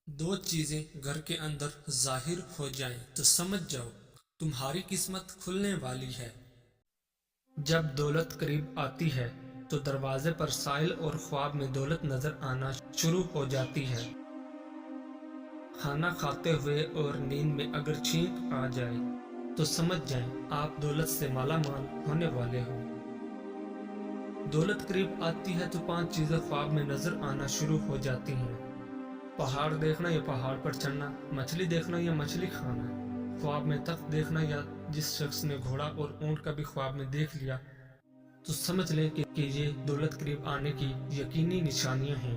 दो चीजें घर के अंदर जाहिर हो जाएं तो समझ जाओ तुम्हारी किस्मत खुलने वाली है। जब दौलत करीब आती है तो दरवाजे पर साइल और ख्वाब में दौलत नजर आना शुरू हो जाती है। खाना खाते हुए और नींद में अगर छींक आ जाए तो समझ जाएं आप दौलत से माला माल होने वाले हो। दौलत करीब आती है तो 5 चीजें ख्वाब में नजर आना शुरू हो जाती हैं। पहाड़ देखना या पहाड़ पर चढ़ना, मछली देखना या मछली खाना, ख्वाब में तख्त देखना, या जिस शख्स ने घोड़ा और ऊंट का भी ख्वाब में देख लिया तो समझ लें कि ये दौलत करीब आने की यकीनी निशानियां हैं।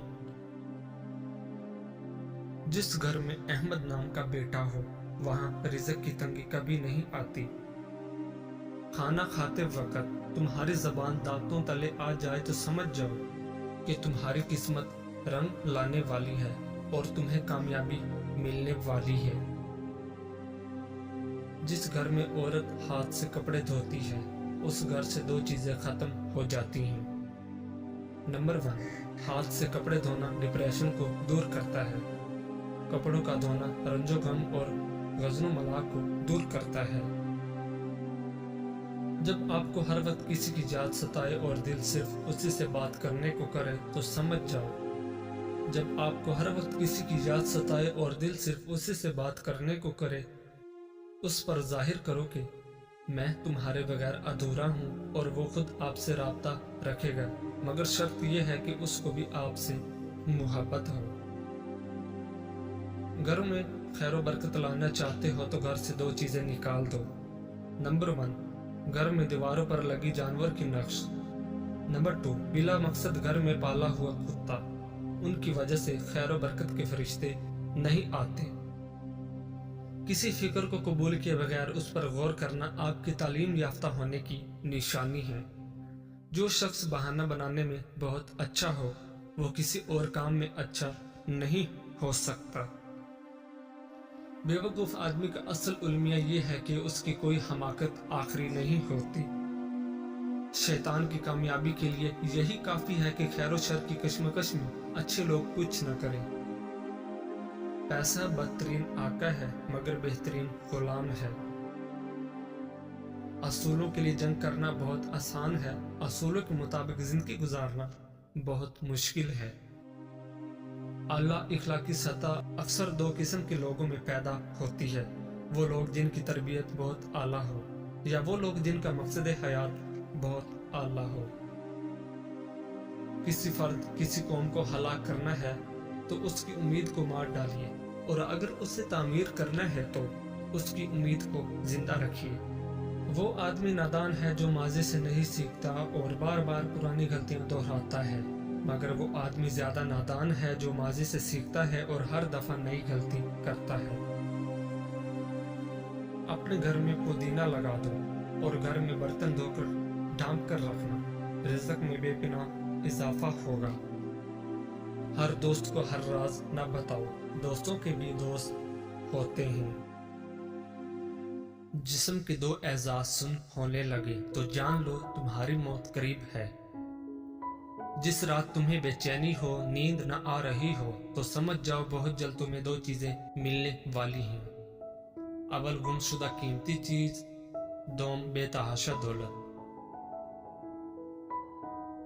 जिस घर में अहमद नाम का बेटा हो वहां रिज़्क की तंगी कभी नहीं आती। खाना खाते वक्त तुम्हारी जबान दांतों तले आ जाए तो समझ जाओ कि तुम्हारी किस्मत रंग लाने वाली है और तुम्हें कामयाबी मिलने वाली है। जिस घर में औरत हाथ से कपड़े धोती है उस घर से 2 चीजें खत्म हो जाती हैं। नंबर 1, हाथ से कपड़े धोना डिप्रेशन को दूर करता है। कपड़ों का धोना रंजो गम और गजनो मलाक को दूर करता है। जब आपको हर वक्त किसी की याद सताए और दिल सिर्फ उसी से बात करने को करे तो समझ जाओ जब आपको हर वक्त किसी की याद सताए और दिल सिर्फ उसी से बात करने को करे, उस पर जाहिर करो कि मैं तुम्हारे बगैर अधूरा हूँ और वो खुद आपसे राब्ता रखेगा, मगर शर्त यह है कि उसको भी आपसे मुहब्बत हो। घर में खैर बरकत लाना चाहते हो तो घर से 2 चीजें निकाल दो। नंबर 1, घर में दीवारों पर लगी जानवर की नक्श। नंबर 2, बिला मकसद घर में पाला हुआ कुत्ता। उनकी वजह से खैर बरकत के फरिश्ते नहीं आते। किसी फिक्र को कबूल किए बगैर उस पर गौर करना आपकी तालीम याफ्ता होने की निशानी है। जो शख्स बहाना बनाने में बहुत अच्छा हो वो किसी और काम में अच्छा नहीं हो सकता। बेवकूफ आदमी का असल उल्मिया ये है कि उसकी कोई हमाकत आखिरी नहीं होती। शैतान की कामयाबी के लिए यही काफी है कि खैर शर की कश्मकश में अच्छे लोग कुछ न करें। पैसा बदतरीन आका है मगर बेहतरीन गुलाम है। असूलों के लिए जंग करना बहुत आसान है, असूलों के मुताबिक जिंदगी गुजारना बहुत मुश्किल है। आला इखलाकी सतह अक्सर 2 किस्म के लोगों में पैदा होती है, वो लोग जिनकी तरबियत बहुत आला हो या वो लोग जिनका मकसद हयात बहुत आला हो। किसी फर्द किसी कौम को हलाक करना है तो उसकी उम्मीद को मार डालिए, और अगर उसे तामीर करना है तो उसकी उम्मीद को जिंदा रखिए। वो आदमी नादान है जो माजी से नहीं सीखता और बार बार पुरानी गलतियां दोहराता है, मगर वो आदमी ज्यादा नादान है जो माजी से सीखता है और हर दफा नई गलती करता है। अपने घर में पुदीना लगा दो और घर में बर्तन धोकर ढांप कर रखना, रिज़्क में बेपनाह इजाफा होगा। हर दोस्त को हर राज न बताओ, दोस्तों के भी दोस्त होते हैं। जिस्म के 2 एजाज सुन होने लगे तो जान लो तुम्हारी मौत करीब है। जिस रात तुम्हें बेचैनी हो, नींद न आ रही हो तो समझ जाओ बहुत जल्द तुम्हें 2 चीजें मिलने वाली हैं। अवल गुमशुदा कीमती चीज, दोम बेतहाशा दौलत।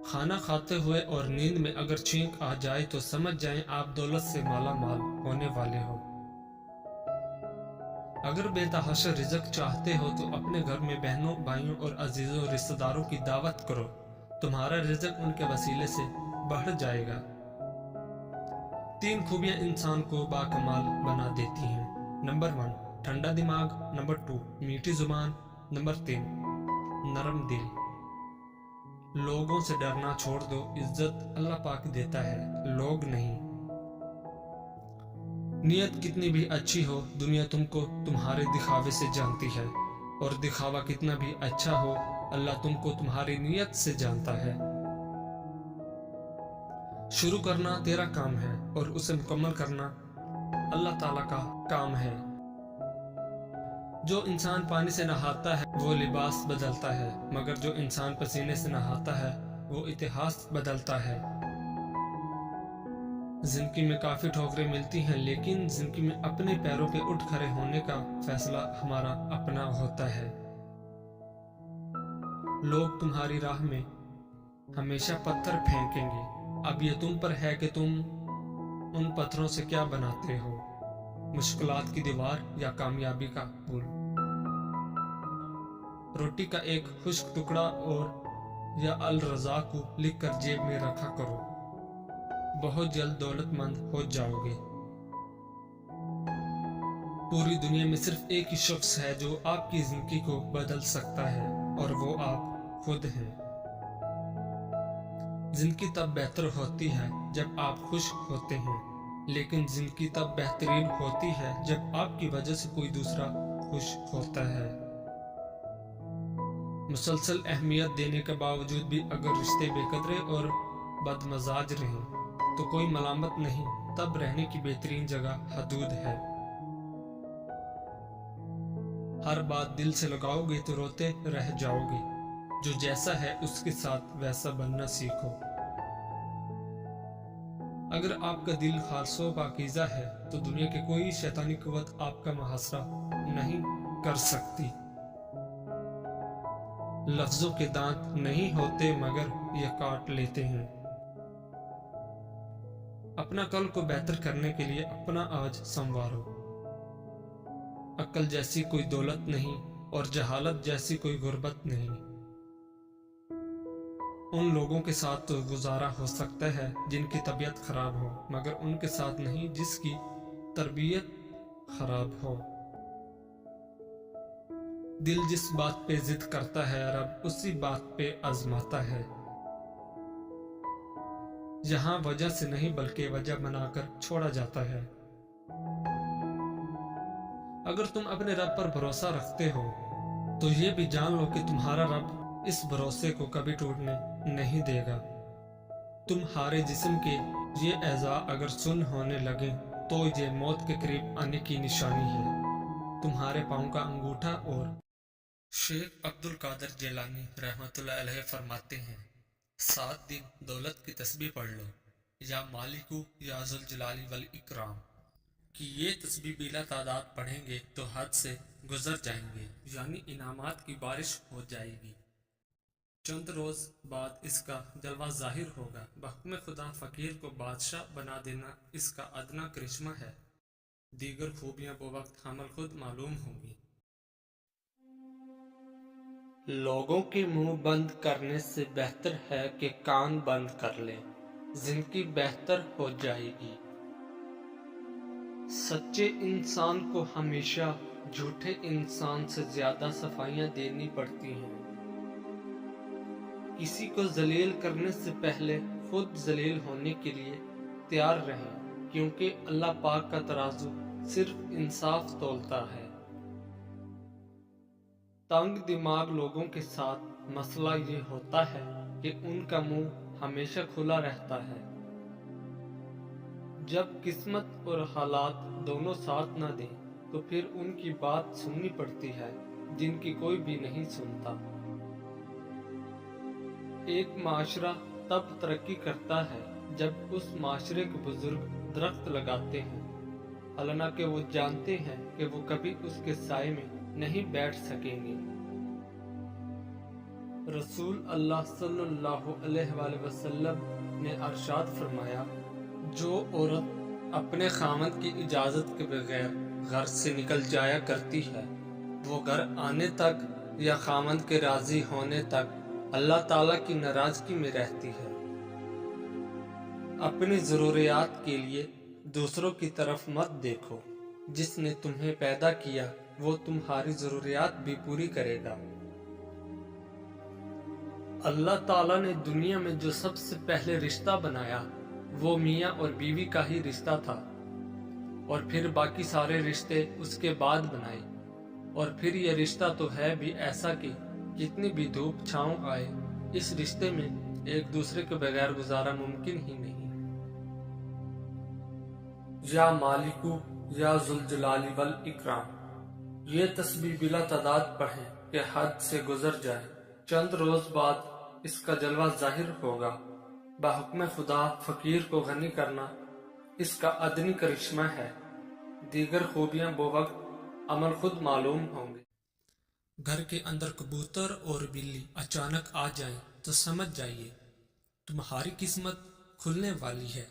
खाना खाते हुए और नींद में अगर छींक आ जाए तो समझ जाएं आप दौलत से माला माल होने वाले हो। अगर बेतहाशा रिज़्क चाहते हो तो अपने घर में बहनों, भाइयों और अजीजों रिश्तेदारों की दावत करो, तुम्हारा रिज़्क उनके वसीले से बढ़ जाएगा। 3 खूबियां इंसान को बाकमाल बना देती हैं। नंबर 1, ठंडा दिमाग। नंबर 2, मीठी जुबान। नंबर 3, नरम दिल। लोगों से डरना छोड़ दो, इज्जत अल्लाह पाक देता है, लोग नहीं। नियत कितनी भी अच्छी हो दुनिया तुमको तुम्हारे दिखावे से जानती है, और दिखावा कितना भी अच्छा हो अल्लाह तुमको तुम्हारी नियत से जानता है। शुरू करना तेरा काम है और उसे मुकम्मल करना अल्लाह ताला का काम है। जो इंसान पानी से नहाता है वो लिबास बदलता है, मगर जो इंसान पसीने से नहाता है वो इतिहास बदलता है। जिंदगी में काफ़ी ठोकरें मिलती हैं, लेकिन जिंदगी में अपने पैरों पे उठ खड़े होने का फैसला हमारा अपना होता है। लोग तुम्हारी राह में हमेशा पत्थर फेंकेंगे, अब ये तुम पर है कि तुम उन पत्थरों से क्या बनाते हो, मुश्किलात की दीवार या कामयाबी का पुल। रोटी का एक खुश्क टुकड़ा और या अल रज़ा को लिख कर जेब में रखा करो, बहुत जल्द दौलतमंद हो जाओगे। पूरी दुनिया में सिर्फ एक ही शख्स है जो आपकी जिंदगी को बदल सकता है, और वो आप खुद हैं। जिंदगी तब बेहतर होती है जब आप खुश होते हैं, लेकिन जिंदगी तब बेहतरीन होती है जब आपकी वजह से कोई दूसरा खुश होता है। मुसलसल अहमियत देने के बावजूद भी अगर रिश्ते बेकदरे और बदमजाज रहें तो कोई मलामत नहीं, तब रहने की बेहतरीन जगह हदूद है। हर बात दिल से लगाओगे तो रोते रह जाओगे, जो जैसा है उसके साथ वैसा बनना सीखो। अगर आपका दिल खालसो पाकीज़ा है तो दुनिया की कोई शैतानी कुव्वत आपका मुहासरा नहीं कर सकती। लफ्जों के दांत नहीं होते मगर ये काट लेते हैं। अपना कल को बेहतर करने के लिए अपना आज संवारो। अक्ल जैसी कोई दौलत नहीं और जहालत जैसी कोई गुर्बत नहीं। उन लोगों के साथ तो गुजारा हो सकता है जिनकी तबीयत खराब हो, मगर उनके साथ नहीं जिसकी तरबियत खराब हो। दिल जिस बात पे जिद करता है रब उसी बात पे आजमाता है। यहाँ वजह से नहीं बल्कि वजह बनाकर छोड़ा जाता है। अगर तुम अपने रब पर भरोसा रखते हो तो ये भी जान लो कि तुम्हारा रब इस भरोसे को कभी टूटने नहीं देगा। तुम्हारे जिस्म के ये एज़ा अगर सुन होने लगे तो ये मौत के करीब आने की निशानी है। तुम्हारे पाँव का अंगूठा। और शेख अब्दुल कादिर जिलानी रहमतुल्लाह अलैह फरमाते हैं, 7 दिन दौलत की तस्बीह पढ़ लो, या मालिकू या जुल जलाली वल इकराम, कि ये तस्बीह बिला तादाद पढ़ेंगे तो हद से गुजर जाएंगे, यानी इनामात की बारिश हो जाएगी। चंद रोज बाद इसका जलवा जाहिर होगा। बहुक्म खुदा फकीर को बादशाह बना देना इसका अदना करिश्मा है। दीगर खूबियां वो वक्त हमल खुद मालूम होंगी। लोगों के मुंह बंद करने से बेहतर है कि कान बंद कर लें, जिंदगी बेहतर हो जाएगी। सच्चे इंसान को हमेशा झूठे इंसान से ज्यादा सफाइयां देनी पड़ती हैं। किसी को जलील करने से पहले खुद जलील होने के लिए तैयार रहें, क्योंकि अल्लाह पाक का तराजू सिर्फ इंसाफ तोलता है। तंग दिमाग लोगों के साथ मसला ये होता है कि उनका मुंह हमेशा खुला रहता है। जब किस्मत और हालात दोनों साथ न दें तो फिर उनकी बात सुननी पड़ती है जिनकी कोई भी नहीं सुनता। एक माशरा तब तरक्की करता है जब उस माशरे के बुजुर्ग दरख्त लगाते हैं, हालांकि वो जानते हैं कि वो कभी उसके साए में नहीं बैठ सकेंगे। रसूल अल्लाह सल्लल्लाहु अलैहि वसल्लम ने अरशाद फरमाया, जो औरत अपने खामद की इजाज़त के बगैर घर से निकल जाया करती है वो घर आने तक या खामद के राज़ी होने तक अल्लाह ताला की नाराज़गी में रहती है। अपनी ज़रूरियात के लिए दूसरों की तरफ मत देखो, जिसने तुम्हें पैदा किया वो तुम्हारी ज़रूरियात भी पूरी करेगा। अल्लाह ताला ने दुनिया में जो सबसे पहले रिश्ता बनाया वो मियाँ और बीवी का ही रिश्ता था, और फिर बाकी सारे रिश्ते उसके बाद बनाए। और फिर ये रिश्ता तो है भी ऐसा कि जितनी भी धूप छाँव आए इस रिश्ते में एक दूसरे के बगैर गुजारा मुमकिन ही नहीं। या मालिकू या जुल जलाली वल इकराम, ये तस्बीह बिला तादाद पढ़ें कि हद से गुजर जाए। चंद रोज बाद इसका जलवा जाहिर होगा। बाहुक्म खुदा फकीर को गनी करना اس کا ادنی کرشمہ ہے، دیگر خوبیاں بوقت عمل خود معلوم ہوں گی۔ گھر کے اندر کبوتر اور بلی اچانک آ جائیں تو سمجھ جائیے تمہاری قسمت کھلنے والی ہے۔